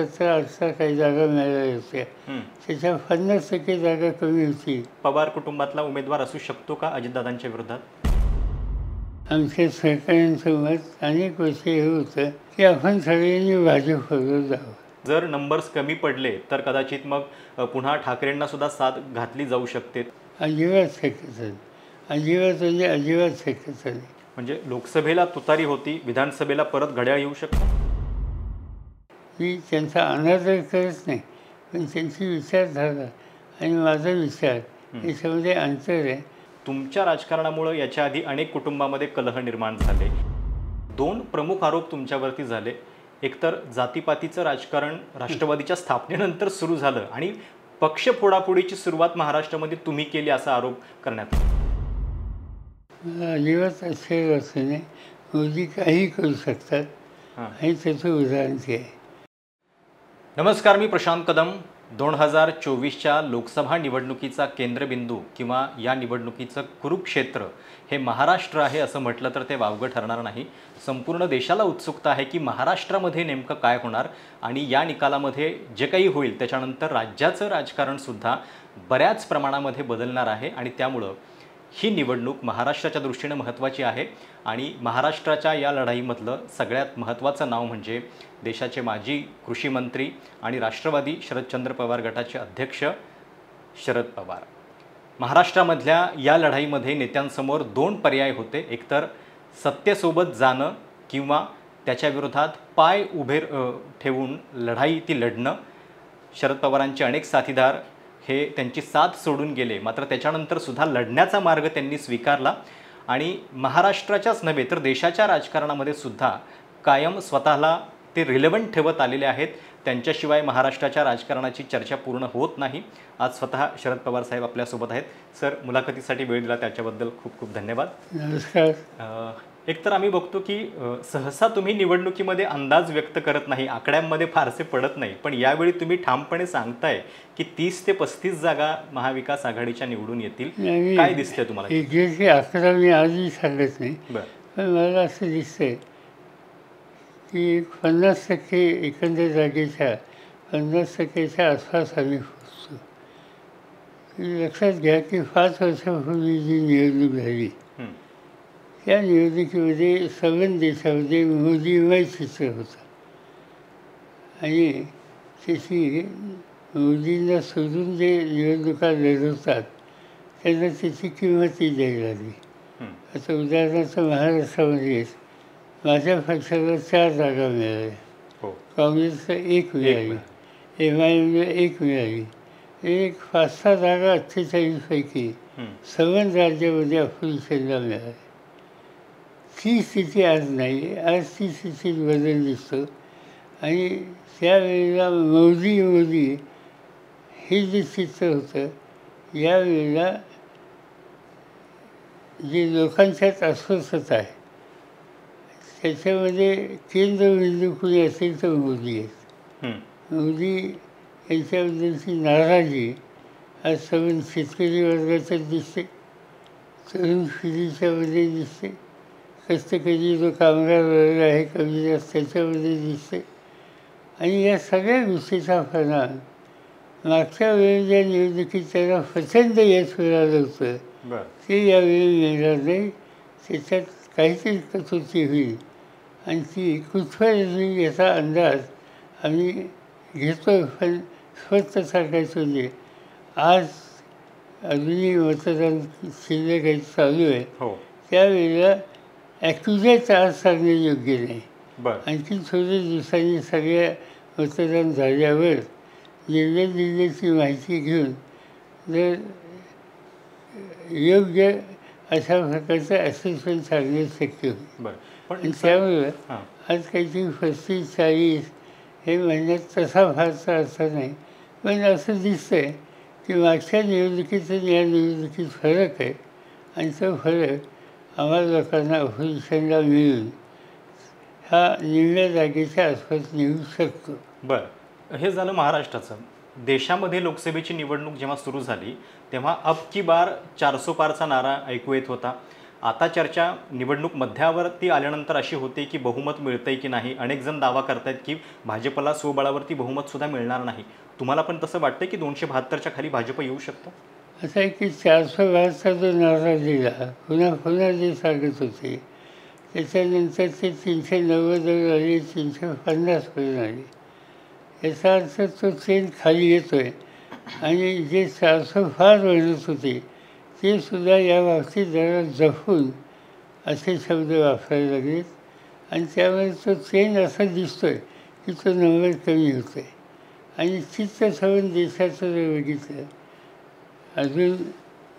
77-78 काही जागा मिळाल्या होत्या. त्याच्या 50% जागा कमी होती. पवार कुटुंबातला उमेदवार असू शकतो का अजितदादांच्या विरोधात? आमच्या सहकाऱ्यांचं मत अनेक वर्ष हे होतं की आपण सगळ्यांनी भाजपबरोबर जावं. जर नंबर्स कमी पडले तर कदाचित मग पुन्हा ठाकरेंना सुद्धा साथ घातली जाऊ शकते. अजिबात शक्यता नाही. अजिबात म्हणजे अजिबात शक्यता नाही. म्हणजे लोकसभेला तुतारी होती, विधानसभेला परत घड्याळ येऊ शकतं? मी त्यांचा अनादर करत नाही, पण त्यांची विचारधारा आणि माझा विचार याच्यामध्ये अंतर आहे. तुमच्या राजकारणामुळे याच्या आधी अनेक कुटुंबामध्ये कलह निर्माण झाले. 2 प्रमुख आरोप तुमच्यावरती झाले. एकतर जातीपातीचं राजकारण राष्ट्रवादीच्या स्थापनेनंतर सुरू झालं आणि पक्ष फोडाफोडीची सुरुवात महाराष्ट्रामध्ये तुम्ही केली असा आरोप करण्यात आला. मला अजिबात आश्चर्य वाटत नाही. मोदी काही करू शकतात आणि त्याचं उदाहरण ते आहे. नमस्कार, मी प्रशांत कदम. 2024च्या लोकसभा निवडणुकीचा केंद्रबिंदू किंवा या निवडणुकीचं कुरुक्षेत्र हे महाराष्ट्र आहे असं म्हटलं तर ते वावगं ठरणार नाही. संपूर्ण देशाला उत्सुकता आहे की महाराष्ट्रामध्ये नेमकं काय होणार आणि या निकालामध्ये जे काही होईल त्याच्यानंतर राज्याचं राजकारणसुद्धा बऱ्याच प्रमाणामध्ये बदलणार आहे आणि त्यामुळं ही निवडणूक महाराष्ट्राच्या दृष्टीनं महत्त्वाची आहे. आणि महाराष्ट्राच्या या लढाईमधलं सगळ्यात महत्त्वाचं नाव म्हणजे देशाचे माजी कृषी मंत्री आणि राष्ट्रवादी शरदचंद्र पवार गटाचे अध्यक्ष शरद पवार. महाराष्ट्रामधल्या या लढाईमध्ये नेत्यांसमोर 2 पर्याय होते. एकतर सत्तेसोबत जाणं किंवा त्याच्या विरोधात पाय उभे ठेवून लढाई ती लढणं. शरद पवारांचे अनेक साथीदार हे त्यांची साथ सोडून गेले, मात्र त्याच्यानंतर सुद्धा लढण्याचा मार्ग त्यांनी स्वीकारला आणि महाराष्ट्राच्याच नव्हे तर देशाच्या राजकारणामध्ये सुद्धा कायम स्वतःला ते रिलेव्हंट ठेवत आलेले आहेत. त्यांच्याशिवाय महाराष्ट्राच्या राजकारणाची चर्चा पूर्ण होत नाही. आज स्वतः शरद पवार साहेब आपल्यासोबत आहेत. सर, मुलाखतीसाठी वेळ दिला त्याच्याबद्दल खूप खूप धन्यवाद. नमस्कार. एकतर आम्ही बघतो की सहसा तुम्ही निवडणुकीमध्ये अंदाज व्यक्त करत नाही, आकड्यांमध्ये फारसे पडत नाही, पण यावेळी तुम्ही ठामपणे सांगताय की 30 ते 35 जागा महाविकास आघाडीच्या निवडून येतील. काय दिसतंय तुम्हाला? एकही आकडा मी आजही सांगत नाही, पण मला असं दिसतंय की 50% एकंदर जागेच्या 50%च्या आसपास आम्ही पोचतो. लक्षात घ्या की 5 वर्षापूर्वी जी निवडणूक झाली त्या निवडणुकीमध्ये सगळ्या देशामध्ये मोदीमय चित्र होतं आणि त्याची मोदींना सोडून जे निवडणुका लढवतात त्यांना त्याची किंमतही द्यायला लागली. आता उदाहरणार्थ महाराष्ट्रामध्येच माझ्या पक्षाला 4 जागा मिळाल्या, काँग्रेसला 1 मिळाली, MIMला 1 मिळाली. 5-6 जागा 48पैकी सगळ्या राज्यामध्ये अफोजिशनला मिळाल्या. ती स्थिती आज नाही. आज ती स्थितीत बदल दिसतो आणि त्यावेळेला मोदी हे जे चित्र होतं, यावेळेला जे लोकांच्यात अस्वस्थता आहे त्याच्यामध्ये केंद्रबिंदू कुणी असेल तर मोदी आहेत. मोदी यांच्याबद्दलची नाराजी आज सगळं शेतकरी वर्गाच्यात दिसते, तरुण पिढीच्यामध्ये दिसते, कष्टकरी जो कामगार वर्ग आहे कमी जास्त त्याच्यामध्ये दिसते. आणि या सगळ्या गोष्टीचा परिणाम मागच्या वेळी ज्या निवडणुकीत त्याला प्रचंड यश मिळालं होतं ते यावेळी मिळणार नाही. त्याच्यात काहीतरी कटुती होईल आणि ती कुठवर येईल याचा अंदाज आम्ही घेतो. पण स्वतः सांगायचं म्हणजे आज अजूनही मतदान शिल्लक काही चालू आहे, त्यावेळेला ॲक्युरेट आज सांगणे योग्य नाही. आणखी थोड्या दिवसांनी सगळ्या मतदान झाल्यावर जिल्ह्याची माहिती घेऊन जर योग्य अशा प्रकारचं असेसमेंट सांगणे शक्य होईल. आणि त्यामुळं आज काहीतरी 35-40 हे म्हणण्यात तसा फारसा अर्थ नाही. पण असं दिसतं आहे की मागच्या निवडणुकीत आणि या निवडणुकीत फरक आहे आणि तो फरक आम्हाला लोकांना अपोजिशनला मिळून हा निम्म्या जागेच्या आसपास निघू शकतो. बरं, हे झालं महाराष्ट्राचं. देशामध्ये लोकसभेची निवडणूक जेव्हा सुरू झाली तेव्हा अब की बार 400 पारचा नारा ऐकू येत होता. आता चर्चा निवडणूक मध्यावरती आल्यानंतर अशी होते की बहुमत मिळतंय की नाही. अनेक जण दावा करतायत की भाजपला स्वबळावरती बहुमतसुद्धा मिळणार नाही. तुम्हाला पण तसं वाटतं की 272च्या खाली भाजप येऊ शकतं? असं आहे की 412चा जो नारा दिला पुन्हा पुन्हा जे सांगत होते त्याच्यानंतर ते 390 आली, 350 पर्यंत आली. याचा अर्थ तो ट्रेंड खाली येतो आहे आणि जे 405 म्हणत होते ते सुद्धा या बाबतीत जरा जपून असे शब्द वापरायला लागलेत आणि त्यामुळे तो ट्रेंड असा दिसतो आहे की तो नंबर कमी होतो आहे. आणि चित्तसवन देशाचं जर बघितलं अजून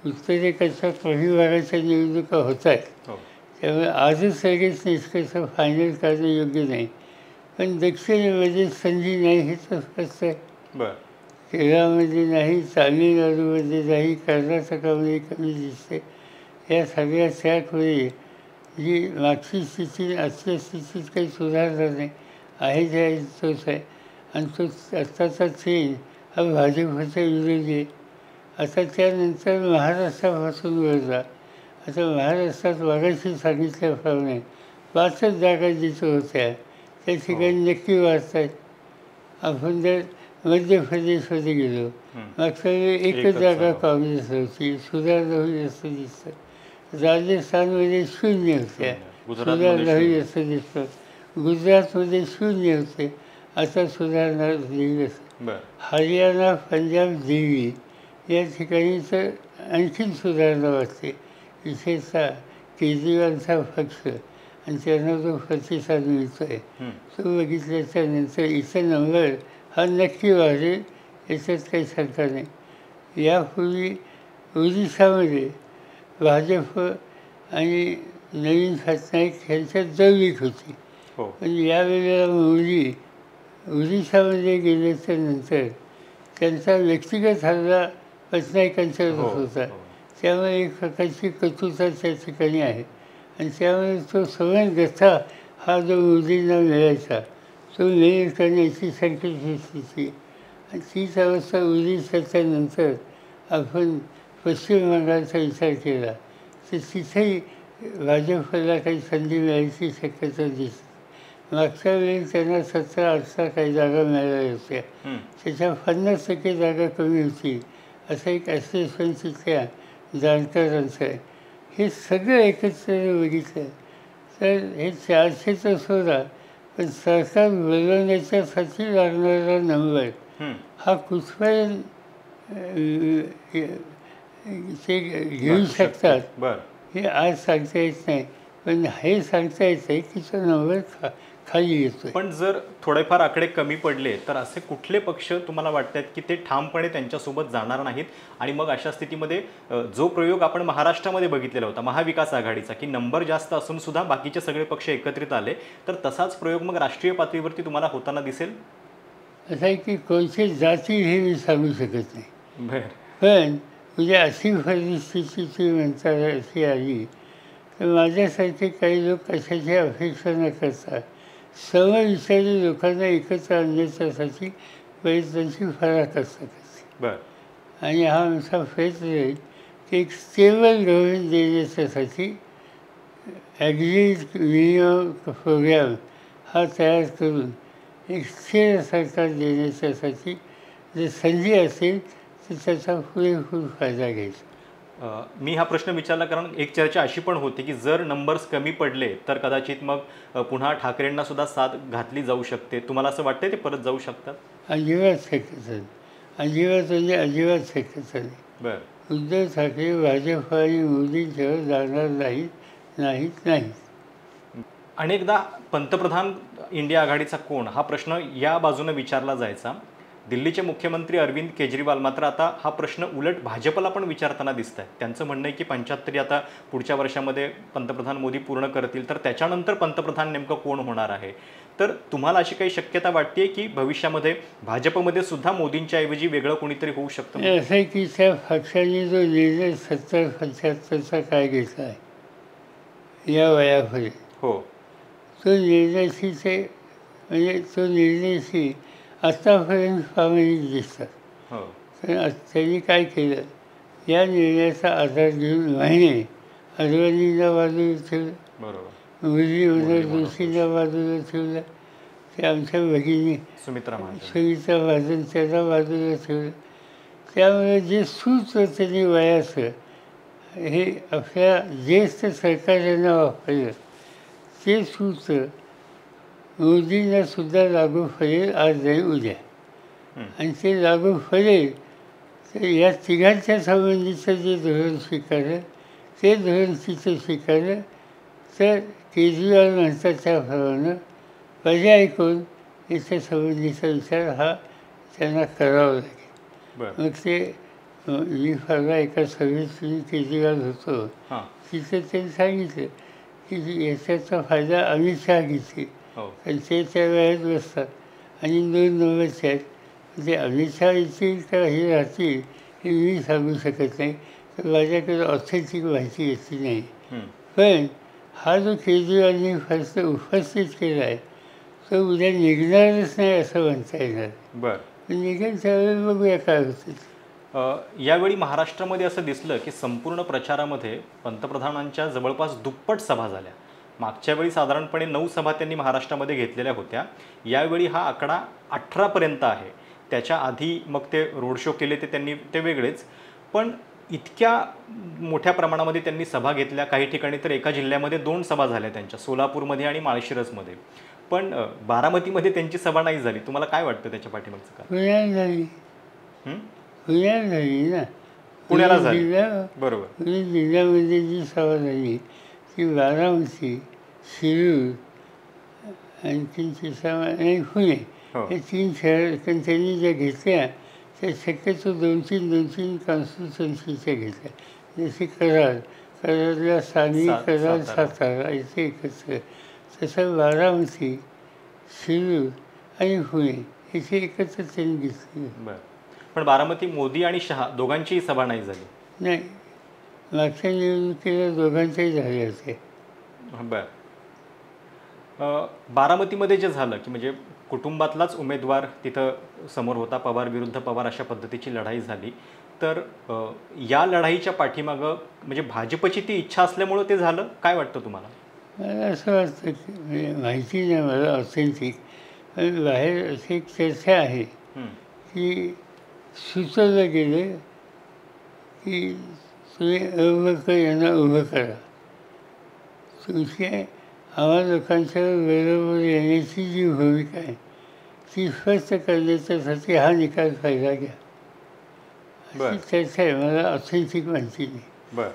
उत्तरेकडच्या काही भागाच्या निवडणुका होत आहेत, त्यामुळे आजच लगेच निष्कर्ष फायनल करणं योग्य नाही. पण दक्षिणेमध्ये संधी नाही हे तर स्पष्ट आहे. बरं. केरळामध्ये नाही, तामिळनाडूमध्ये नाही, कर्नाटकामध्ये कमी दिसते. या सगळ्या ट्रॅकमध्ये जी मागची स्थिती आजच्या स्थितीत काही सुधारणार नाही आहे जे आहे तोच आहे. आणि तो आत्ताचा ट्रेंड हा भाजपच्या विरोधी आहे. आता त्यानंतर महाराष्ट्रापासून वळला. आता महाराष्ट्रात मगाशी सांगितल्याप्रमाणे 5च जागा जिथं होत्या त्या ठिकाणी नक्की वाढत आहेत. आपण जर मध्य प्रदेशमध्ये गेलो मागच्या वेळी एकच जागा काँग्रेस होती, सुधारणा होईल असं दिसतं. राजस्थानमध्ये 0 होत्या, सुधारणा होईल असं दिसतं. गुजरातमध्ये 0 होते, आता सुधारणा होईल असं. हरियाणा, पंजाब, दिल्ली या ठिकाणी तर आणखीन सुधारणा वाटते. विशेषतः केजरीवालचा पक्ष आणि त्यांना जो प्रतिसाद मिळतो आहे तो बघितल्याच्या नंतर इथं नंबर हा नक्की वाढेल याच्यात काही शंका नाही. यापूर्वी ओरिसामध्ये भाजप आणि नवीन पटनाईक यांच्यात जवळीक होती. पण यावेळेला मोदी ओरिसामध्ये गेल्याच्या नंतर त्यांचा व्यक्तिगत हल्ला पटनाईकांच्यावर होता. त्यामुळे एक प्रकारची कटुता त्या ठिकाणी आहे आणि त्यामुळे तो सगळ्या गथा हा जो मोदींना मिळायचा तो मिळेल करण्याची संकल्पना स्थिती. आणि तीच अवस्था ओरिसाच्या नंतर आपण पश्चिम बंगालचा विचार केला तर तिथेही भाजपला काही संधी मिळायची शक्यता दिसते. मागच्या वेळी त्यांना 17-18 काही जागा मिळाल्या होत्या, त्याच्या 50% जागा कमी होती असं एक ॲसेसमेंट तिथल्या जाणकारांचं आहे. हे सगळं एकत्र बघितलं तर हे 400 तर सोडा, पण सरकार बनवण्याच्यासाठी लागणारा नंबर हा कुठपर्यंत ते घेऊ शकतात हे आज सांगता येत नाही. पण हे सांगता येतं आहे की तो नंबर खाली येतो. पण जर थोडेफार आकडे कमी पडले तर असे कुठले पक्ष तुम्हाला वाटतात की ते ठामपणे त्यांच्यासोबत जाणार नाहीत आणि मग अशा स्थितीमध्ये जो प्रयोग आपण महाराष्ट्रामध्ये बघितलेला होता महाविकास आघाडीचा की नंबर जास्त असून सुद्धा बाकीचे सगळे पक्ष एकत्रित आले तर तसाच प्रयोग मग राष्ट्रीय पातळीवरती तुम्हाला होताना दिसेल? असं आहे की कोणते जातील हे मी सांगू शकत नाही. पण म्हणजे अशी परिस्थिती ती म्हणतात अशी आली तर माझ्यासारखे काही लोक कशाची अपेक्षा न करतात समविचारी लोकांना एकत्र आणण्याच्यासाठी प्रयत्नांची फराक असतात. आणि हा आमचा प्रयत्न आहे की एक स्टेबल गव्हर्नमेंट देण्याच्यासाठी ॲग्रीड मिनिमम प्रोग्राम हा तयार करून एक स्थिर सरकार देण्याच्यासाठी जर संधी असेल तर त्याचा पुरेपूर फायदा घ्यायचा. मी हा प्रश्न विचारला कारण एक चर्चा अशी पण होती की जर नंबर्स कमी पडले तर कदाचित मग पुन्हा ठाकरेंना सुद्धा साथ घातली जाऊ शकते. तुम्हाला असं वाटतं ते परत जाऊ शकतात? अजिबात शक्यता नाही. अजिबात म्हणजे अजिबात शक्यता नाही. उद्धव ठाकरे भाजप आणि मोदींच्यावर जाणार नाहीत. अनेकदा पंतप्रधान इंडिया आघाडीचा कोण हा प्रश्न या बाजूने विचारला जायचा. दिल्लीचे मुख्यमंत्री अरविंद केजरीवाल मात्र आता हा प्रश्न उलट भाजपला पण विचारताना दिसत आहे. त्यांचं म्हणणं आहे की 75 आता पुढच्या वर्षामध्ये पंतप्रधान मोदी पूर्ण करतील तर त्याच्यानंतर पंतप्रधान नेमकं कोण होणार आहे. तर तुम्हाला अशी काही शक्यता वाटते की भविष्यामध्ये भाजपमध्ये सुद्धा मोदींच्या ऐवजी वेगळं कोणीतरी होऊ शकतं? असं आहे की त्या पक्षाने जो निर्णय 70-75चा काय घेतला आहे या वयामध्ये तो निर्णयाशी म्हणजे तो निर्णयाशी आत्तापर्यंत प्रामाणिक दिसतात. तर त्यांनी काय केलं या निर्णयाचा आधार घेऊन महिने अडवाणीला बाजूला ठेवलं, बरोबर. मुरली मनोहर जोशीला बाजूला ठेवलं, ते आमच्या भगिनी सुमित्रा महाजन. सुनीता महाजन त्याला बाजूला ठेवलं. त्यामुळे जे सूत्र त्यांनी वयाचं हे आपल्या ज्येष्ठ सरकारनं वापरलं ते सूत्र मोदींना सुद्धा लागू पडेल आज नाही उद्या. आणि ते लागू पडेल तर या तिघांच्या संबंधीचं जे धोरण स्वीकारलं ते धोरण तिथं स्वीकारलं तर केजरीवाल म्हणतात त्याप्रमाणे पर्याय ऐकून याच्या संबंधीचा विचार हा त्यांना करावा लागेल. मग ते मी परवा एका सभेत केजरीवाल होतो तिथं त्यांनी सांगितलं की याच्याचा फायदा अमित शहा घेते आणि ते त्या वेळेत बसतात आणि 2 नंबरचे आहेत. म्हणजे अमित शहा येतील का हे राहतील हे मी सांगू शकत नाही, तर माझ्याकडे ऑथेंटिक माहिती येते नाही. पण हा जो केजरीवालनी फक्त उपस्थित केला आहे तो उद्या निघणारच नाही असं म्हणता येणार. बरं, निघेल त्यावेळेस बघूया काय होतं. यावेळी महाराष्ट्रामध्ये असं दिसलं की संपूर्ण प्रचारामध्ये पंतप्रधानांच्या जवळपास दुप्पट सभा झाल्या. मागच्या वेळी साधारणपणे 9 सभा त्यांनी महाराष्ट्रामध्ये घेतलेल्या होत्या. यावेळी हा आकडा 18पर्यंत आहे. त्याच्या आधी मग ते रोड शो केले ते वेगळेच, पण इतक्या मोठ्या प्रमाणामध्ये त्यांनी सभा घेतल्या. काही ठिकाणी तर एका जिल्ह्यामध्ये 2 सभा झाल्या त्यांच्या, सोलापूरमध्ये आणि माळशिरसमध्ये. पण बारामतीमध्ये त्यांची सभा नाही झाली. तुम्हाला काय वाटतं त्याच्या पाठीमागचं का? पुण्यात झाली ना, पुण्याला झाली. बरोबर. पुणे जिल्ह्यामध्ये जी सभा झाली ती बारामती, शिरूर आणखीनची सभा आणि पुणे हे 3 शहर त्यांनी ज्या घेतल्या त्या शक्यतो 2-3 कॉन्स्टिट्युन्सीच्या घेतल्या. जसे कराडला सानी, कराड, सातारा इथे एकत्र, तसं बारामती, शिरूर आणि पुणे इथे एकत्र त्यांनी घेतली. पण बारामती मोदी आणि शहा दोघांचीही सभा नाही झाली. नाही, मागच्या निवडणुकीला दोघांचेही झाले होते. बरं, बारामतीमध्ये जे झालं की म्हणजे कुटुंबातलाच उमेदवार तिथं समोर होता, पवार विरुद्ध पवार अशा पद्धतीची लढाई झाली. तर या लढाईच्या पाठीमागं म्हणजे भाजपची ती इच्छा असल्यामुळं ते झालं, काय वाटतं तुम्हाला? मला असं वाटतं की म्हणजे माहिती नाही मला ऑथेंटिक, पण बाहेर अशी एक चर्चा आहे की सुचवलं गेलं की तुम्ही अवघड यांना उभं करा, तुमची आम्हा लोकांच्या बरोबर येण्याची जी भूमिका आहे ती स्पष्ट करण्याच्यासाठी हा निकाल फायदा घ्या, अशी चर्चा आहे. मला ऑथेंटिक माहिती नाही. बरं,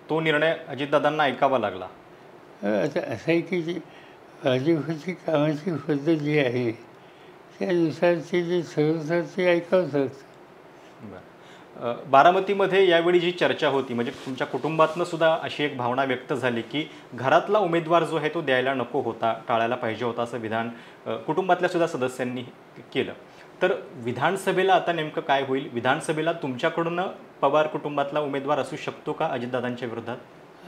तो निर्णय अजितदादांना ऐकावा लागला. आता असं आहे की जी भाजपची कामाची पद्धत जी आहे त्यानुसार ते जे ठरवतात ते ऐकावं लागतं. बारामतीमध्ये यावेळी जी चर्चा होती म्हणजे तुमच्या कुटुंबातनं सुद्धा अशी एक भावना व्यक्त झाली की घरातला उमेदवार जो आहे तो द्यायला नको होता, टाळायला पाहिजे होता, असं विधान कुटुंबातल्या सुद्धा सदस्यांनी केलं. तर विधानसभेला आता नेमकं काय होईल? विधानसभेला तुमच्याकडून पवार कुटुंबातला उमेदवार असू शकतो का अजितदादांच्या विरोधात?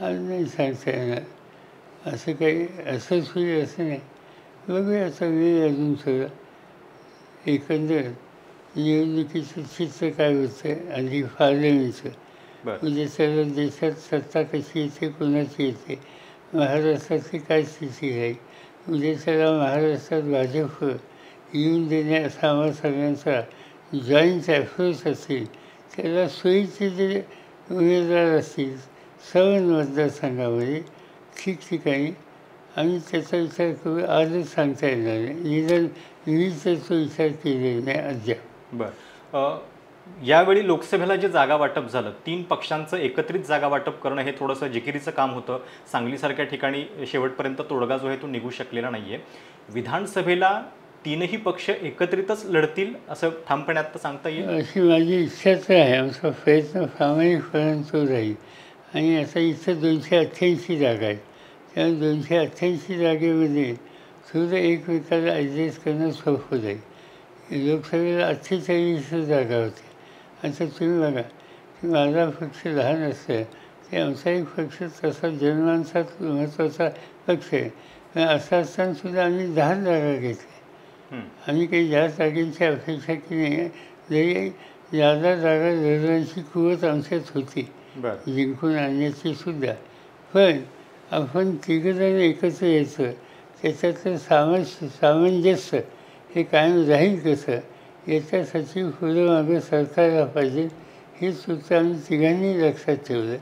आज नाही सांगता येणार. असं काही असंच होईल असं नाही. बघूया आता वेळ अजून सगळं. एकंदर निवडणुकीचं चित्र काय होतं आणि पार्लमेंटचं, म्हणजे सगळ्या देशात सत्ता कशी येते, कोणाची येते, महाराष्ट्राची काय स्थिती आहे, म्हणजे सगळा महाराष्ट्रात भाजप येऊन देण्याचा आम्हा सगळ्यांचा जॉईंट ॲप्रोच असेल, त्याला सोयीचे जे उमेदवार असतील सर्व मतदारसंघामध्ये ठिकठिकाणी आम्ही त्याचा विचार करू. आजच सांगता येणार नाही, निदान मी त्याचा विचार केलेला नाही अद्याप. बरं, यावेळी लोकसभेला जे जागा वाटप झालं 3 पक्षांचं एकत्रित जागा वाटप करणं हे थोडंसं जिकिरीचं काम होतं. सांगलीसारख्या ठिकाणी शेवटपर्यंत तोडगा जो आहे तो निघू शकलेला नाही आहे. विधानसभेला 3ही पक्ष एकत्रितच लढतील असं ठामपणे आता सांगता येईल? अशी माझी इच्छाच आहे. आमचा प्रयत्न प्रामाणिकपणे तो राहील. आणि आता इथं 288 जागा आहेत. त्या 288 जागेमध्ये थोडं एकमेकाला ॲडजस्ट करणं सोपं जाईल. लोकसभेला 48 जागा होत्या. आता तुम्ही बघा की माझा पक्ष लहान असतं ते आमचा एक पक्ष तसा जन्मांचाच महत्त्वाचा पक्ष आहे. पण असं असतानासुद्धा आम्ही 10 जागा घेतल्या. आम्ही काही जास्त जागेंची अपेक्षा केली नाही. जरी जादा जागा लढवण्याची कुवत आमच्यात होती. बरं. जिंकून आणण्याची सुद्धा. पण आपण तिघंजण एकत्र यायचं, त्याच्यातलं सामंजस्य हे कायम राहील कसं, याच्यासाठी पुढं मागं सरकारला पाहिजे हे सूत्र आम्ही तिघांनी लक्षात ठेवलं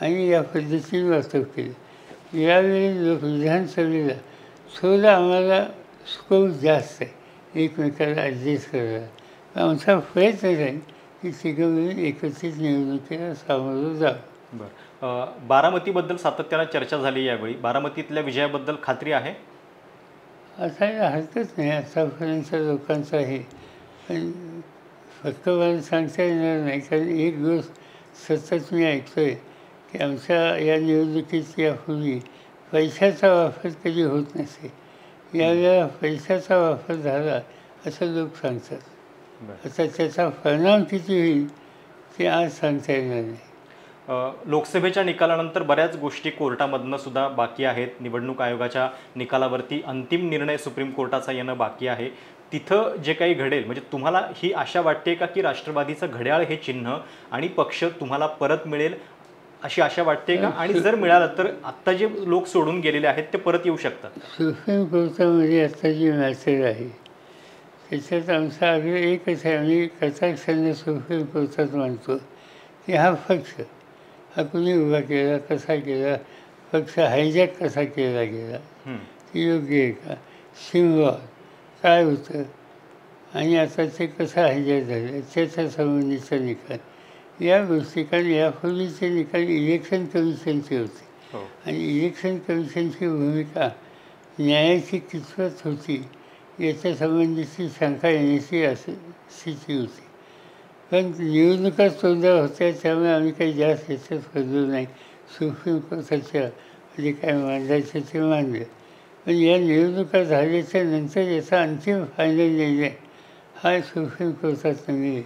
आणि या पद्धतीने वाटप केलं. यावेळी विधानसभेला थोडं आम्हाला स्कोप जास्त आहे एकमेकाला ॲडजस्ट करायला. आमचा प्रयत्न राहील की तिघं मिळून एकत्रित निवडणुकीला सामोरं जावं. बरं. बारामतीबद्दल सातत्यानं चर्चा झाली यावेळी. बारामतीतल्या विजयाबद्दल खात्री आहे? असायला हरकत नाही आतापर्यंतच्या लोकांचं आहे. पण फक्त मला सांगता येणार नाही, कारण एक गोष्ट सतत मी ऐकतो आहे की आमच्या या निवडणुकीत यापूर्वी पैशाचा वापर कधी होत नसे. यावेळेला पैशाचा वापर झाला असं लोक सांगतात. आता त्याचा परिणाम किती होईल ते आज सांगता येणार नाही. लोकसभेच्या निकालानंतर बऱ्याच गोष्टी कोर्टामधनं सुद्धा बाकी आहेत. निवडणूक आयोगाच्या निकालावरती अंतिम निर्णय सुप्रीम कोर्टाचा येणं बाकी आहे. तिथं जे काही घडेल, म्हणजे तुम्हाला ही आशा वाटते का की राष्ट्रवादीचं घड्याळ हे चिन्ह आणि पक्ष तुम्हाला परत मिळेल अशी आशा वाटते का? आणि जर मिळालं तर आत्ता जे लोक सोडून गेलेले आहेत ते परत येऊ शकतात? सुप्रीम कोर्टामध्ये आता जी मॅसेज आहे त्याच्यात आमचा आग्रह एकच आहे. आम्ही कटाक्षाने सुप्रीम कोर्टात मानतो की हा पक्ष हा कुणी उभा केला, कसा केला, पक्ष हायजॅक कसा केला गेला, ते योग्य आहे का, सिम्बॉल काय होतं आणि आता ते कसं हायजॅक झालं त्याच्या संबंधीचा निकाल, या गोष्टी. कारण यापूर्वीचे निकाल इलेक्शन कमिशनचे होते आणि इलेक्शन कमिशनची भूमिका न्यायाची कितपत होती याच्या संबंधीची शंका येण्याची स्थिती होती. पण निवडणुका तोंडा होत्या त्यामुळे आम्ही काही जास्त याच्यात फसलो नाही. सुप्रीम कोर्टाच्या म्हणजे काय मांडायचं ते मानलं. पण या निवडणुका झाल्याच्या नंतर याचा अंतिम फायनल निर्णय हा सुप्रीम कोर्टात मिळेल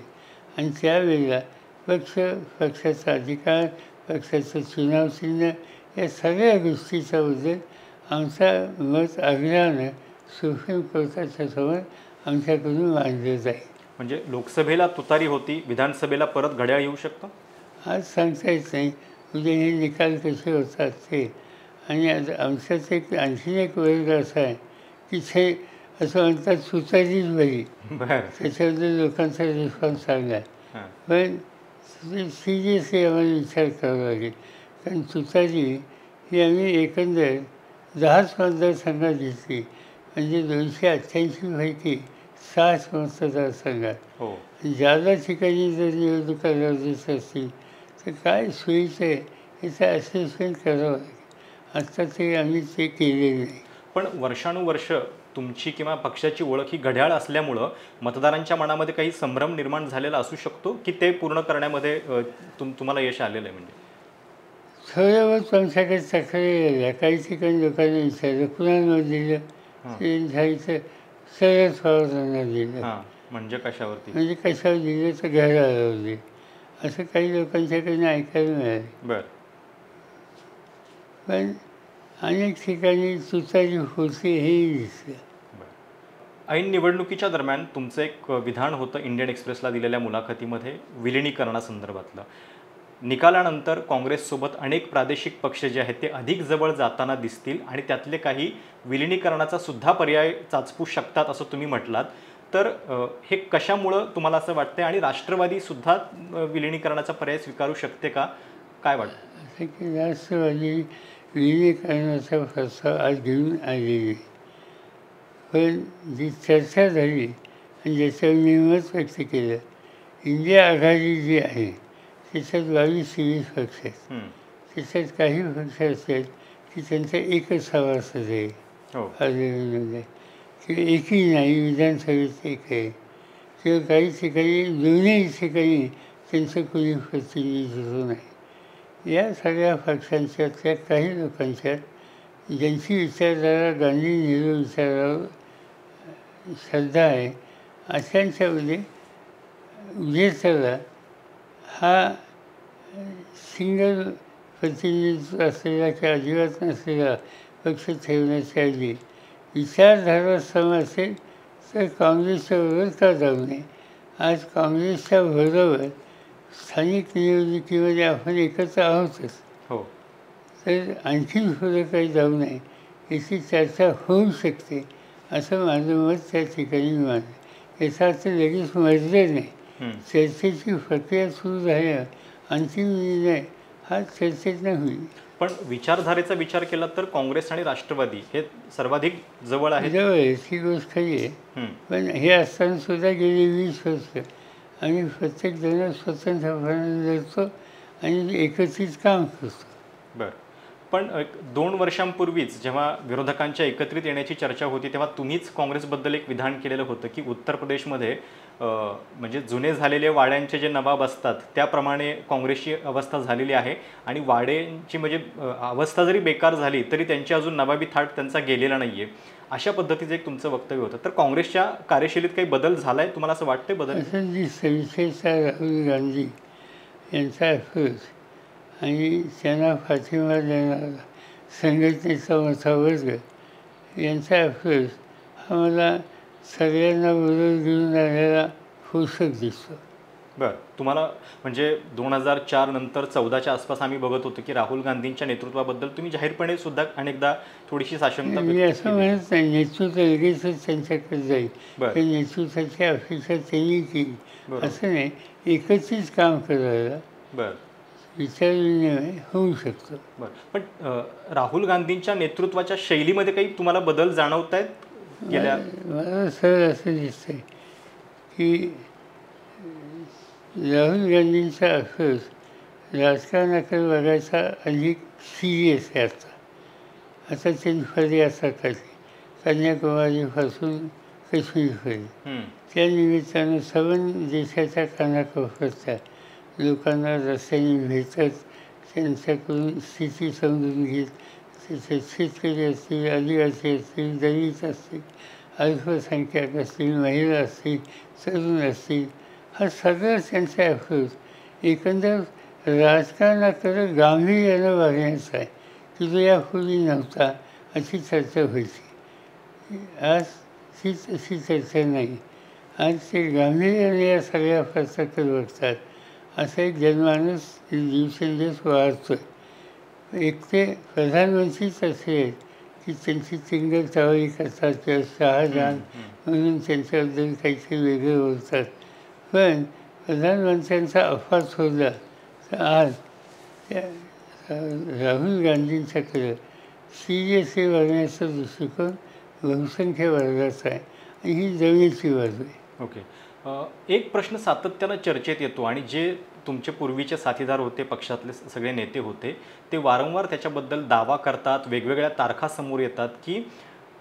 आणि त्यावेळेला पक्षाचा अधिकार, पक्षाचं चुनाव चिन्ह या सगळ्या गोष्टीचा बद्दल आमचा मत आग्रहानं सुप्रीम कोर्टाच्या समोर आमच्याकडून मांडलं जाईल. म्हणजे लोकसभेला तुतारी होती, विधानसभेला परत घड्याळ येऊ शकतं? आज सांगता येत नाही. म्हणजे हे निकाल कसे होतात ते. आणि आता आमच्याच आणखीन एक वर्ग असा आहे की ते असं म्हणतात तुतारीच बरी. त्याच्याबद्दल लोकांचा रिस्पॉन्स चांगला आहे. पण सिरियसली आम्हाला विचार करावा लागेल. कारण तुतारी ही आम्ही एकंदर 10च मतदारसंघात घेतली. म्हणजे 288 पैकी 6 मतदारसंघात. ज्यादा ठिकाणी जर निवडणुका गरजेचं असतील तर काय सोयीचं आहे याचं असेसमेंट करावं लागेल. आत्ता ते आम्ही ते केलेलं नाही. पण वर्षानुवर्ष तुमची किंवा पक्षाची ओळख ही घड्याळ असल्यामुळं मतदारांच्या मनामध्ये काही संभ्रम निर्माण झालेला असू शकतो की ते पूर्ण करण्यामध्ये तुम्हाला यश आलेलं आहे? म्हणजे थोड्यावर आमच्याकडे तक्रारी आल्या. काही ठिकाणी लोकांनी विचारलं कुणाला दिलं, ते झायचं शरद पवारांना दिलं. म्हणजे कशावरती? म्हणजे कशावर दिलं तर घड्याळावर दिलं असं काही लोकांच्याकडनं ऐकायला मिळालं. बरं. पण अनेक ठिकाणी तुतारी होते हेही दिसलं. ऐन निवडणुकीच्या दरम्यान तुमचं एक विधान होतं इंडियन एक्सप्रेसला दिलेल्या मुलाखतीमध्ये विलिनीकरणासंदर्भातलं. निकालानंतर काँग्रेससोबत अनेक प्रादेशिक पक्ष जे आहेत ते अधिक जवळ जाताना दिसतील आणि त्यातले काही विलिनीकरणाचा सुद्धा पर्याय चाचपू शकतात असं तुम्ही म्हटलात. तर हे कशामुळं तुम्हाला असं वाटतं आणि राष्ट्रवादीसुद्धा विलिनीकरणाचा पर्याय स्वीकारू शकते का? काय वाटतं? असं की राष्ट्रवादी विलिनीकरणाचा प्रस्ताव आज घेऊन आलेली. पण जी चर्चा झाली आणि ज्याच्यावर मी मत व्यक्त केलं, इंडिया आघाडी जी आहे त्याच्यात 22-23 पक्ष आहेत. त्याच्यात काही पक्ष असतात की त्यांचा एकच सभासद आहे पार्लमेंटमध्ये किंवा एकही नाही, विधानसभेत एक आहे किंवा काही ठिकाणी दोन्ही ठिकाणी त्यांचं कोणी प्रतिनिधित्व नाही. या सगळ्या पक्षांच्यातल्या काही लोकांच्यात ज्यांची विचारधारा गांधी नेहरू विचारावर श्रद्धा आहे अशांच्यामध्ये उद्देशाला हा सिंगल प्रतिनिधित्व असलेला किंवा अजिबात नसलेला पक्ष ठेवण्याच्या ऐवजी विचारधारा सम असेल तर काँग्रेसच्या बरोबर का जाऊ नये. आज काँग्रेसच्या बरोबर स्थानिक निवडणुकीमध्ये आपण एकत्र आहोतच, हो. तर आणखीन पुढे काही जाऊ नये याची चर्चा होऊ शकते असं माझं मत त्या ठिकाणी मानलं. याचा अर्थ लगेच मरलं नाही. चर्चेची प्रक्रिया सुरू झाल्यावर अंतिम निर्णय हा चर्चेतनं होईल. पण विचारधारेचा विचार केला तर काँग्रेस आणि राष्ट्रवादी हे सर्वाधिक जवळ आहेत. जवळ आहे, ही गोष्ट खरी आहे. पण हे असताना सुद्धा गेली 20 वर्ष आम्ही प्रत्येक जण स्वतंत्रपणे लढतो आणि एकत्रित काम करतो. बरं. पण 2 वर्षांपूर्वीच जेव्हा विरोधकांच्या एकत्रित येण्याची चर्चा होती तेव्हा तुम्हीच काँग्रेसबद्दल एक विधान केलेलं होतं की उत्तर प्रदेशमध्ये म्हणजे जुने झालेले वाड्यांचे जे नवाब असतात त्याप्रमाणे काँग्रेसची अवस्था झालेली आहे आणि वाड्यांची म्हणजे अवस्था जरी बेकार झाली तरी त्यांची अजून नवाबी थाट त्यांचा गेलेला नाही आहे. अशा पद्धतीचं एक तुमचं वक्तव्य होतं. तर काँग्रेसच्या कार्यशैलीत काही बदल झाला आहे तुम्हाला असं वाटतंय? बदल असं दिसतं विशेषतः राहुल गांधी यांचा अप्रोच आणि त्यांना पाठिंबा देणारा संघटनेचा मोठा वर्ग यांचा अप्रोच हा मला सगळ्यांना बरोबर घेऊन आलेला पोषक दिसतो. बरं. तुम्हाला म्हणजे 2004 नंतर 14च्या आसपास आम्ही बघत होतो की राहुल गांधींच्या नेतृत्वाबद्दल तुम्ही जाहीरपणे सुद्धा अनेकदा थोडीशी साशंकता मी असं म्हणत नाही नेतृत्व लगेचच त्यांच्याकडे जाईल, ते नेतृत्वाची अपेक्षा त्यांनी केली असं नाही. एकत्रित काम करायला विचार विनिमय होऊ शकतो. बरं. पण राहुल गांधींच्या नेतृत्वाच्या शैलीमध्ये काही तुम्हाला बदल जाणवत आहेत? मला सरळ असं दिसतंय की राहुल गांधींचा अप्रोच राजकारणाकडे बघायचा अधिक सिरियस आहे. आता त्यांनी फर्यासा काढली कन्याकुमारीपासून काश्मीरपर्यंत. त्या निमित्तानं सर्व देशाच्या कानाकोपऱ्याच्या लोकांना रस्त्याने भेटत त्यांच्याकडून स्थिती समजून घेत, त्याच्यात शेतकरी असतील, आदिवासी असतील, दलित असतील, अल्पसंख्याक असतील, महिला असतील, तरुण असतील, हा सगळं त्यांचा अप्रोच एकंदर राजकारणाकडे गांभीर्यानं वागण्याचा आहे की जो यापूर्वी नव्हता अशी चर्चा व्हायची. आज ही तशी चर्चा नाही. आज ते गांभीर्याने या सगळ्या प्रश्नाकडे बघतात. असा एक जनमानस दिवसेंदिवस वाढतो आहे. एक ते प्रधानमंत्रीच असे आहेत की त्यांची चिंगलतावळी करतात किंवा शहाजहान म्हणून त्यांच्याबद्दल काहीतरी वेगळं बोलतात. पण प्रधानमंत्र्यांचा अफवा सोडला तर आज त्या राहुल गांधींच्याकडं सिरियसली वागण्याचा दृष्टिकोन बहुसंख्य वर्गाचा आहे आणि ही जवळची बाजू आहे. ओके. एक प्रश्न सातत्यानं चर्चेत येतो आणि जे तुमचे पूर्वीचे साथीदार होते, पक्षातले सगळे नेते होते, ते वारंवार त्याच्याबद्दल दावा करतात, वेगवेगळ्या तारखा समोर येतात की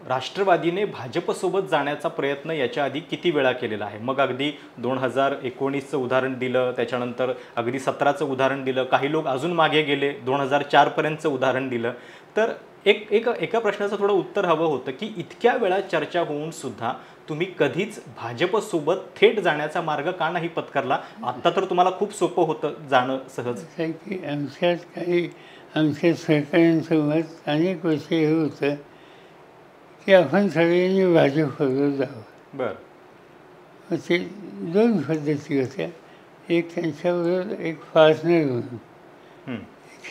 राष्ट्रवादीने भाजपसोबत जाण्याचा प्रयत्न याच्या आधी किती वेळा केलेला आहे. मग अगदी 2019चं उदाहरण दिलं, त्याच्यानंतर अगदी 17चं उदाहरण दिलं, काही लोक अजून मागे गेले 2004पर्यंतचं उदाहरण दिलं. तर एका प्रश्नाचं थोडं उत्तर हवं होतं की इतक्या वेळा चर्चा होऊन सुद्धा तुम्ही कधीच भाजपसोबत थेट जाण्याचा मार्ग का नाही पत्करला? आत्ता तर तुम्हाला खूप सोपं होतं जाणं सहज. की आमच्यात काही आमच्या सहकाऱ्यांसोबत अनेक वर्ष हे होतं की आपण सगळ्यांनी भाजपबरोबर जावं. बरं. मग ते 2 पद्धती होत्या. एक त्यांच्याबरोबर एक पार्टनर म्हणून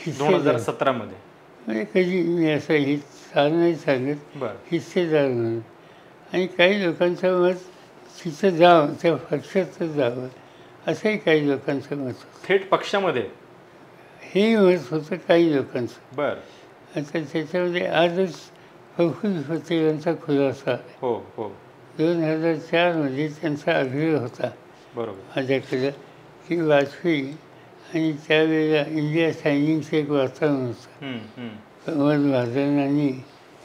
2017मध्ये म्हणजे कधी मी असं हे नाही सांगत हिस्सेदार म्हणून. आणि काही लोकांचं मत तिथं जावं, त्या पक्षातच जावं असंही काही लोकांचं मत होतं. थेट पक्षामध्ये हेही मत होतं काही लोकांचं. बरं. आता त्याच्यामध्ये आजच प्रफुल्ल पटेलांचा खुलासा आहे. हो हो. 2004मध्ये त्यांचा आग्रह होता माझ्याकडं की वाजपेयी आणि त्यावेळेला इंडिया सायनिंगचं एक वातावरण होतं. कमल महाजनांनी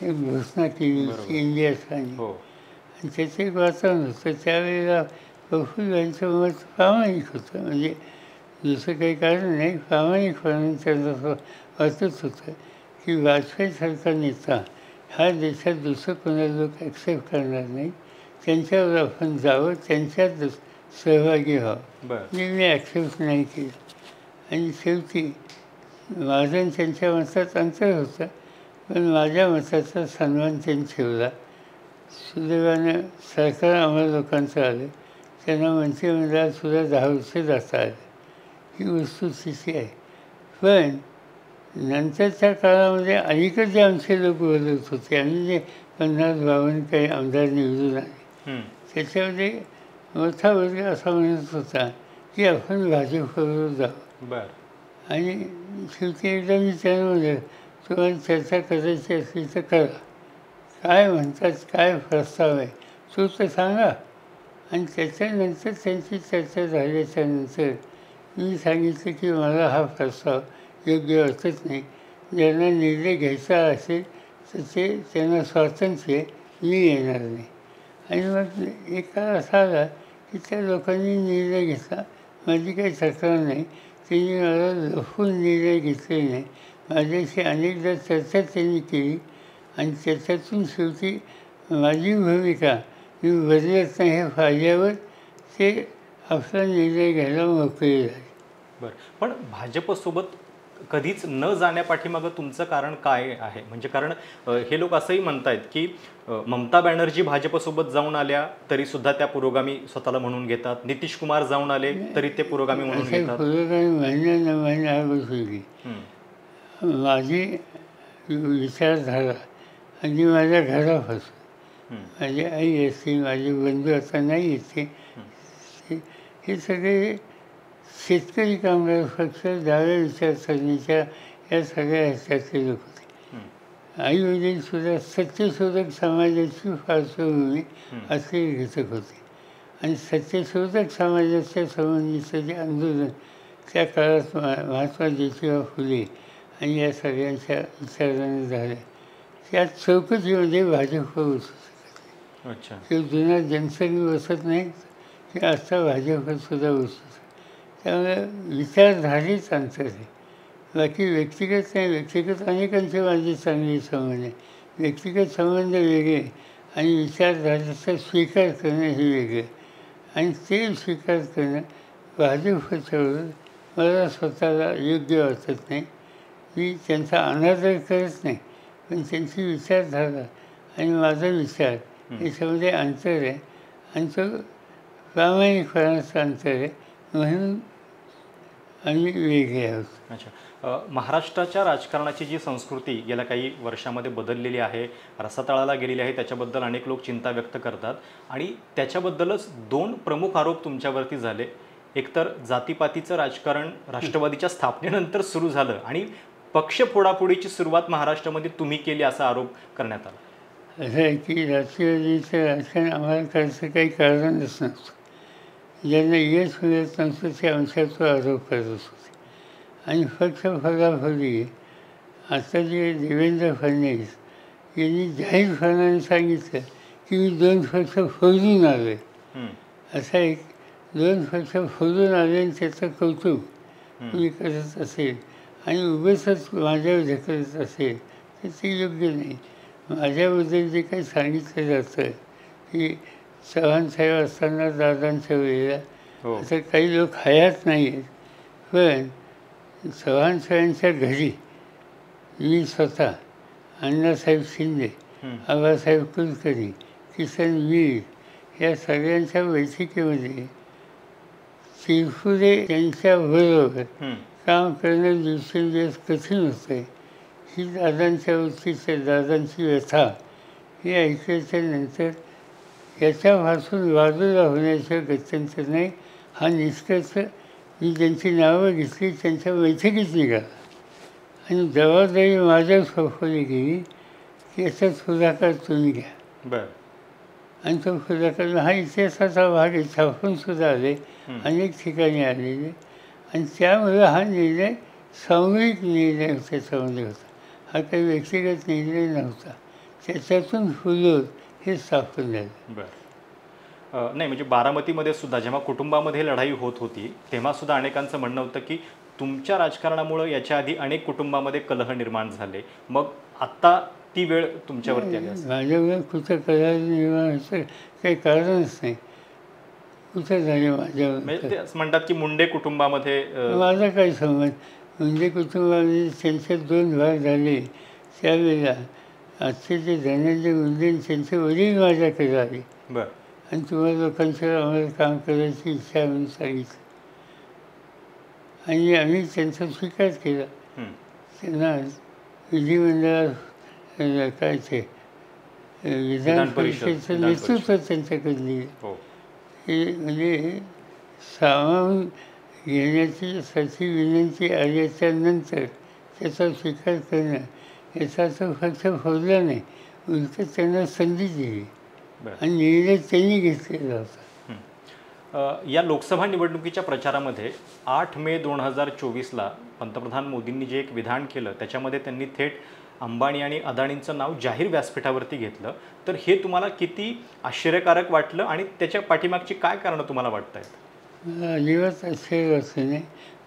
एक घोषणा केली की इंडिया सायनिंग आणि त्याचं एक वातावरण होतं. त्यावेळेला प्रफुल्ल यांचं मत प्रामाणिक होतं. म्हणजे दुसरं काही कारण नाही, प्रामाणिकपणे त्यांना वाटत होतं की वाजपेयीसारखा नेता ह्या देशात दुसरं कोणाला लोक ॲक्सेप्ट करणार नाही, त्यांच्यावर आपण जावं, त्यांच्यात सहभागी व्हावं. म्हणजे मी ॲक्सेप्ट नाही केलं. आणि शेवटी माझं त्यांच्या मतात अंतर होतं, पण माझ्या मताचा सन्मान त्यांनी ठेवला. सुदैवानं सरकार आम्हाला लोकांचं आलं, त्यांना मंत्रिमंडळात सुद्धा 10 वर्ष जाता आलं. ही वस्तुस्थिती आहे. पण नंतरच्या काळामध्ये अलीकडे जे आमचे लोक बोलत होते, आम्ही जे 50-52 काही आमदार निवडून आले, त्याच्यामध्ये मोठा वर्ग असा म्हणत होता की आपण भाजपबरोबर जाऊ. बरं. आणि शेवटी एकदा मी त्यांना म्हणलं, तुम्हाला चर्चा करायची असली तर करा, काय म्हणतात, काय प्रस्ताव आहे तो तर सांगा. आणि त्याच्यानंतर त्यांची चर्चा झाल्याच्यानंतर मी सांगितलं की मला हा प्रस्ताव योग्य वाटत नाही. ज्यांना निर्णय घ्यायचा असेल तर ते त्यांना स्वातंत्र्य, मी येणार नाही. आणि मग एक काळ असा आला की त्या लोकांनी निर्णय घेतला. माझी काही तक्रार नाही, त्यांनी मला लपवून निर्णय घेतले नाही. माझ्याशी अनेकदा चर्चा त्यांनी केली आणि त्याच्यातून शेवटी माझी भूमिका मी बदलत नाही हे पाहिल्यावर ते आपला निर्णय घ्यायला मोकळे झाले. बरं. पण भाजपसोबत कधीच न जाण्यापाठीमागं तुमचं कारण काय आहे? म्हणजे कारण हे लोक असंही म्हणतायत की ममता बॅनर्जी भाजपसोबत जाऊन आल्या तरीसुद्धा त्या पुरोगामी स्वतःला म्हणून घेतात. नितीश कुमार जाऊन आले तरी ते पुरोगामी म्हणून घेतात. पुरोगामी महिन्या न महिन्या गोष्टी माझी विचारधारा आणि माझ्या घरापासून माझी आई असते, माझे बंधू आता नाही येते, हे सगळे शेतकरी कामगार पक्ष, डाव्या विचारसरणीच्या या सगळ्या ह्याच्यातले लोक होते. आई वडीलसुद्धा सत्यशोधक समाजाची पार्श्वभूमी असलेले घटक होते. आणि सत्यशोधक समाजाच्या संबंधीचं जे आंदोलन त्या काळात महात्मा ज्योतिबा फुले आणि या सगळ्यांच्या विचाराने झालं, त्या चौकटीमध्ये भाजप बसू शकत नाही. अच्छा. तो जुना जनसंघ बसत नाही की आता भाजपसुद्धा बसू शकत. त्यामुळे विचारधारेच अंतर आहे, बाकी व्यक्तिगत नाही. व्यक्तिगत अनेकांचे माझे चांगले संबंध आहे. व्यक्तिगत संबंध वेगळे आणि विचारधारेचा स्वीकार करणं हे वेगळं. आणि ते स्वीकार करणं भाजपच्याबरोबर मला स्वतःला योग्य वाटत नाही. मी त्यांचा अनादर करत नाही, पण त्यांची विचारधारा आणि माझा विचार याच्यामध्ये अंतर आहे आणि तो प्रामाणिकपणाचं अंतर आहे. म्हणून आम्ही वेगळे आहोत. अच्छा. महाराष्ट्राच्या राजकारणाची जी संस्कृती गेल्या काही वर्षामध्ये बदललेली आहे, रसातळाला गेलेली आहे, त्याच्याबद्दल अनेक लोक चिंता व्यक्त करतात. आणि त्याच्याबद्दलच 2 प्रमुख आरोप तुमच्यावरती झाले. एकतर जातीपातीचं राजकारण राष्ट्रवादीच्या स्थापनेनंतर सुरू झालं आणि पक्ष फोडाफोडीची सुरुवात महाराष्ट्रामध्ये तुम्ही केली असा आरोप करण्यात आला. असं आहे की राष्ट्रवादीचं राजकारण आम्हाला करायचं काही कारणच नसतं. ज्यांना यश मिळत नसतं ते आमच्यावर आरोप करत होते. आणि पक्ष फोडाफोडी आता जे देवेंद्र फडणवीस यांनी जाहीरपणाने सांगितलं की मी 2 पक्ष फोडून आलो आहे. असा एक 2 पक्ष फोडून आले आणि त्याचं कौतुक मी करत असेल आणि उगाचच माझ्यावर ढकलत असेल तर ते योग्य नाही. माझ्याबद्दल जे काही सांगितलं जातं की चव्हाणसाहेब असताना दादांच्या वेळेला, असं काही लोक हयात नाही आहेत, पण चव्हाणसाहेबांच्या घरी मी स्वतः, अण्णासाहेब शिंदे, आबासाहेब कुलकर्णी, किसन वीर या सगळ्यांच्या बैठकीमध्ये चिरफुरे त्यांच्याबरोबर काम करणं दिवसेंदिवस कठीण होतं आहे. ही दादांच्या वृत्तीच्या दादांची व्यथा ही ऐकायच्या नंतर याच्यापासून बाजूला होण्याचं गत्यंतर नाही. हा निष्कर्ष मी ज्यांची नावं घेतली त्यांच्या बैठकीत निघाला आणि जबाबदारी माझ्या सोपवली गेली की याचा पुढाकार तुम्ही घ्या. बरं. आणि तो पुढाकार हा इतिहासाचा भाग आहे, छापूनसुद्धा आले, अनेक ठिकाणी आलेले. आणि त्यामुळे हा निर्णय सामूहिक निर्णय त्याच्यामध्ये होता. हा काही व्यक्तिगत निर्णय नव्हता. त्याच्यातून फुलोर हे स्थापन झालं. बरं. नाही म्हणजे बारामतीमध्ये सुद्धा जेव्हा कुटुंबामध्ये लढाई होत होती तेव्हासुद्धा अनेकांचं म्हणणं होतं की तुमच्या राजकारणामुळं याच्या आधी अनेक कुटुंबामध्ये कलह निर्माण झाले, मग आत्ता ती वेळ तुमच्यावरती आली. माझ्यावर कुठं कलह निर्माण व्हायचं काही कारणच नाही. कुठं झाले माझ्यावर? म्हणजे ते असं म्हणतात की मुंडे कुटुंबामध्ये माझा काही संबंध. मुंडे कुटुंबामध्ये त्यांचे 2 भाग झाले त्यावेळेला आजचे जे धनंजय मुंडे त्यांचे वडील माझ्याकडे आले. बरं. आणि तुम्हाला लोकांचं आम्हाला काम करायची इच्छा म्हणून सांगितलं. आणि आम्ही त्यांचा स्वीकार केला. त्यांना विधिमंडळात काय ते विधान परिषदेचं नेतृत्व त्यांच्याकडे दिलं. हे म्हणजे सामावून घेण्याची विनंती आल्याच्यानंतर त्याचा स्वीकार करणं याचा तो फक्त फोडला नाही, उलट त्यांना संधी दिली आणि निर्णय त्यांनी घेतलेला होता. या लोकसभा निवडणुकीच्या प्रचारामध्ये 8 मे 2024ला पंतप्रधान मोदींनी जे एक विधान केलं त्याच्यामध्ये त्यांनी थेट अंबानी आणि अदानींचं नाव जाहीर व्यासपीठावरती घेतलं. तर हे तुम्हाला किती आश्चर्यकारक वाटलं आणि त्याच्या पाठीमागची काय कारणं तुम्हाला वाटत आहेत? मला अजिबात आश्चर्य वाटलं नाही.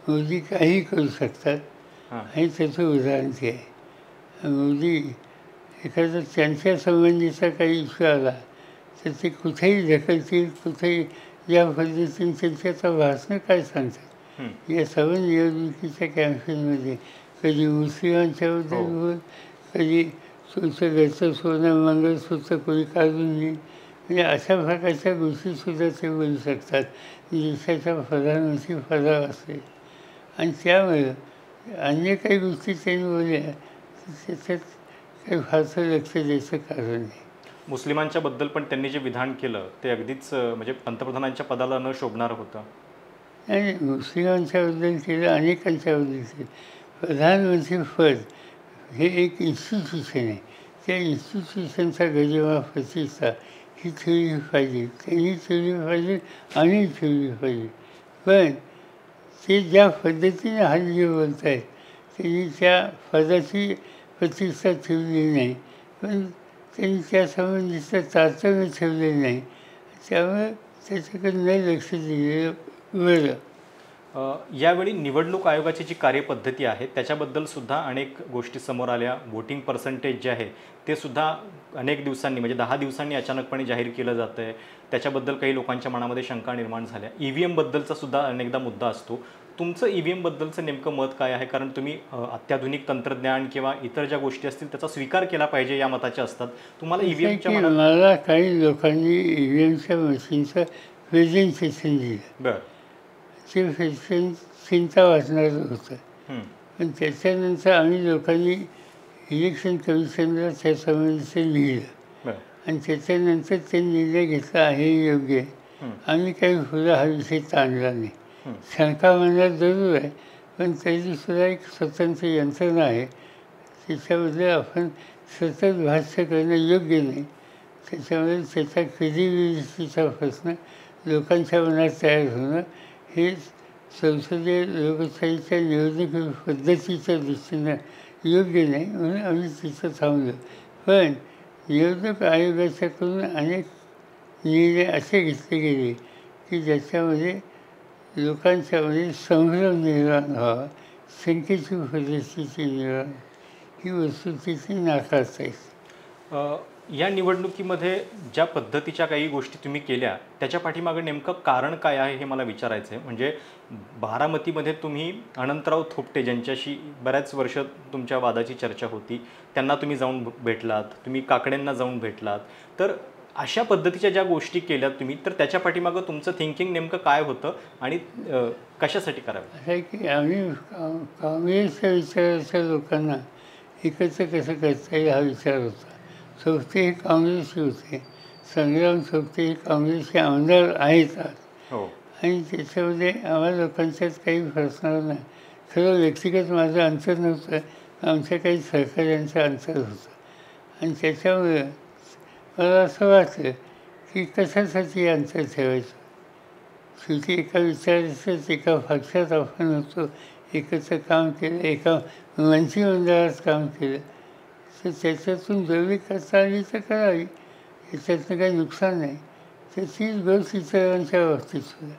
मोदी काही करू शकतात आणि त्याचं उदाहरण ते आहे. मोदी एखादा त्यांच्या संबंधीचा काही इश्यू आला तर ते कुठेही ढकलतील, कुठेही या पद्धतीने त्यांच्या भाषणं काय सांगतात. या सर्व निवडणुकीच्या कॅम्पेनमध्ये कधी मुस्लिमांच्याबद्दल बोल, कधी तुमचं घरचं सोनं मंगळसूत्र कोणी काढून येईल, म्हणजे अशा प्रकारच्या गोष्टीसुद्धा ते बोलू शकतात. देशाच्या प्रधानमंत्री पदावर असेल आणि त्यामुळे अन्य काही गोष्टी त्यांनी बोलल्या त्याच्यात काही फारसं लक्ष द्यायचं कारण नाही. मुस्लिमांच्या बद्दल पण त्यांनी जे विधान केलं ते अगदीच म्हणजे पंतप्रधानांच्या पदाला न शोभणारं होतं. नाही, मुस्लिमांच्याबद्दल केलं, अनेकांच्याबद्दल केलं. प्रधानमंत्री पद हे एक इन्स्टिट्यूशन आहे. त्या इन्स्टिट्यूशनचा गरिमा प्रतिष्ठा ही ठेवली पाहिजे, त्यांनी ठेवली पाहिजे, आम्ही ठेवली पाहिजे. पण ते ज्या पद्धतीने हल्ली बोलत आहेत त्यांनी त्या पदाची प्रतिष्ठा ठेवली नाही, पण त्यांनी त्यासंबंधीचं तारतम्य ठेवलेलं नाही. त्यामुळे त्याच्याकडे न लक्ष दिलेलं बरं. यावेळी निवडणूक आयोगाची जी कार्यपद्धती आहे त्याच्याबद्दल सुद्धा अनेक गोष्टी समोर आल्या. वोटिंग पर्सेंटेज जे आहे ते सुद्धा अनेक दिवसांनी म्हणजे 10 दिवसांनी अचानकपणे जाहीर केलं जातं आहे. त्याच्याबद्दल काही लोकांच्या मनामध्ये शंका निर्माण झाल्या. EVM बद्दलचा सुद्धा अनेकदा मुद्दा असतो. तुमचं EVM बद्दलचं नेमकं मत काय आहे? कारण तुम्ही अत्याधुनिक तंत्रज्ञान किंवा इतर ज्या गोष्टी असतील त्याचा स्वीकार केला पाहिजे या मताचे असतात. तुम्हाला EVMच्या मला काही लोकांनी EVMच्या मशीनचं प्रेझेंटेशन दिलं. बरं, ते प्रेझेंटेशन चिंता वाचणारं होतं. पण त्याच्यानंतर आम्ही लोकांनी इलेक्शन कमिशनला त्यासंबंधीचं लिहिलं आणि त्याच्यानंतर ते निर्णय घेतला आहे योग्य. आम्ही काही पुढं हा विषय ताणला नाही. शंका मनात जरूर आहे, पण तरीसुद्धा एक स्वतंत्र यंत्रणा आहे. त्याच्याबद्दल आपण सतत भाष्य करणं योग्य नाही. त्याच्यामुळे त्याचा क्रेडिबिलिटीचा प्रश्न लोकांच्या मनात तयार होणं हे संसदीय लोकशाहीच्या निवडणूक पद्धतीच्या दृष्टीनं योग्य नाही, म्हणून आम्ही तिथं थांबलो. पण निवडणूक आयोगाच्याकडून अनेक निर्णय असे घेतले गेले की ज्याच्यामध्ये लोकांच्यामध्ये संभ्रम निर्माण व्हावा, शंकेची परिस्थिती निर्माण ही वस्तुस्थिती नाकारता येते. या निवडणुकीमध्ये ज्या पद्धतीच्या काही गोष्टी तुम्ही केल्या त्याच्या पाठीमागं नेमकं कारण काय आहे हे मला विचारायचं आहे. म्हणजे बारामतीमध्ये तुम्ही अनंतराव थोपटे ज्यांच्याशी बऱ्याच वर्ष तुमच्या वादाची चर्चा होती त्यांना तुम्ही जाऊन भेटलात, तुम्ही काकडेंना जाऊन भेटलात. तर अशा पद्धतीच्या ज्या गोष्टी केल्यात तुम्ही, तर त्याच्या पाठीमागं तुमचं थिंकिंग नेमकं काय होतं आणि कशासाठी करावं? असं आहे की आम्ही काँग्रेसच्या विचाराच्या लोकांना एकत्र कसं करता येईल हा विचार होता. थोपटे हे काँग्रेसचे होते, संग्राम थोपटे हे काँग्रेसचे आमदार आहेत आज. आणि त्याच्यामध्ये आम्हाला लोकांच्यात काही फसणार नाही. खरं व्यक्तिगत माझं अंतर नव्हतं, आमच्या काही सहकार्यांचं अंतर होतं. आणि त्याच्यामुळे मला असं वाटलं की कशासाठी अंतर ठेवायचं. शेवटी एका विचाराचंच एका पक्षात आपण होतो, एकत्र काम केलं, एका मंत्रिमंडळात काम केलं, तर त्याच्यातून जेवढी करता आली तर करावी, याच्यातनं काही नुकसान नाही. त्याचीच गोष्ट इतरांच्या बाबतीत सुद्धा.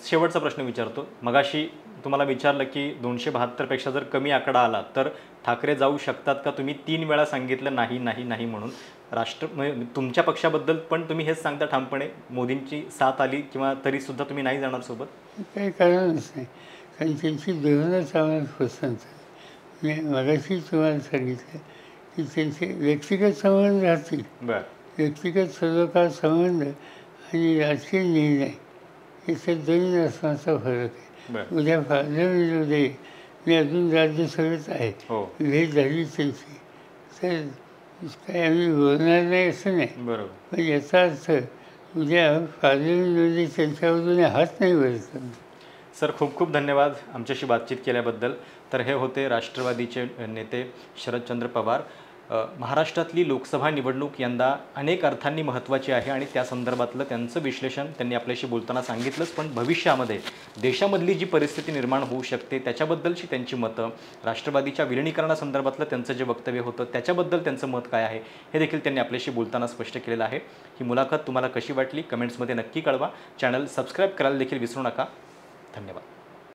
शेवटचा प्रश्न विचारतो. मगाशी तुम्हाला विचारलं की 272पेक्षा जर कमी आकडा आला तर ठाकरे जाऊ शकतात का? तुम्ही 3 वेळा सांगितलं नाही नाही नाही म्हणून. तुमच्या पक्षाबद्दल पण तुम्ही हेच सांगता ठामपणे, मोदींची साथ आली किंवा तरीसुद्धा तुम्ही नाही जाणार सोबत? काही कारणच नाही, कारण त्यांची धोरणंच आम्हाला पसंत आहे. मी मगाशी तुम्हाला सांगितलं की त्यांचे व्यक्तिगत संबंध राहतील. बरं, व्यक्तिगत सलोखा संबंध आणि राजकीय निर्णय याच्यात दोन्ही असण्याचा फरक आहे. बरं. उद्या फायनलमध्ये मी अजून राज्यसभेत आहे, हो भेट झाली त्यांची, तर काही आम्ही बोलणार नाही असं नाही. बरोबर. पण याचा अर्थ उद्या पार्लमेंटमध्ये त्यांच्यावरून हात नाही वर करणार. सर खूप खूप धन्यवाद आमच्याशी बातचीत केल्याबद्दल. तर हे होते राष्ट्रवादीचे नेते शरदचंद्र पवार. महाराष्ट्रातली लोकसभा निवडणूक यंदा अनेक अर्थांनी महत्त्वाची आहे आणि त्या संदर्भातलं त्यांचं विश्लेषण त्यांनी आपल्याशी बोलताना सांगितलंच. पण भविष्यामध्ये देशामधली जी परिस्थिती निर्माण होऊ शकते त्याच्याबद्दलची त्यांची मतं, राष्ट्रवादीच्या विलिनीकरणासंदर्भातलं त्यांचं जे वक्तव्य होतं त्याच्याबद्दल त्यांचं मत काय आहे हे देखील त्यांनी आपल्याशी बोलताना स्पष्ट केलेलं आहे. ही मुलाखत तुम्हाला कशी वाटली कमेंट्समध्ये नक्की कळवा. चॅनल सबस्क्राईब करायला देखील विसरू नका. धन्यवाद.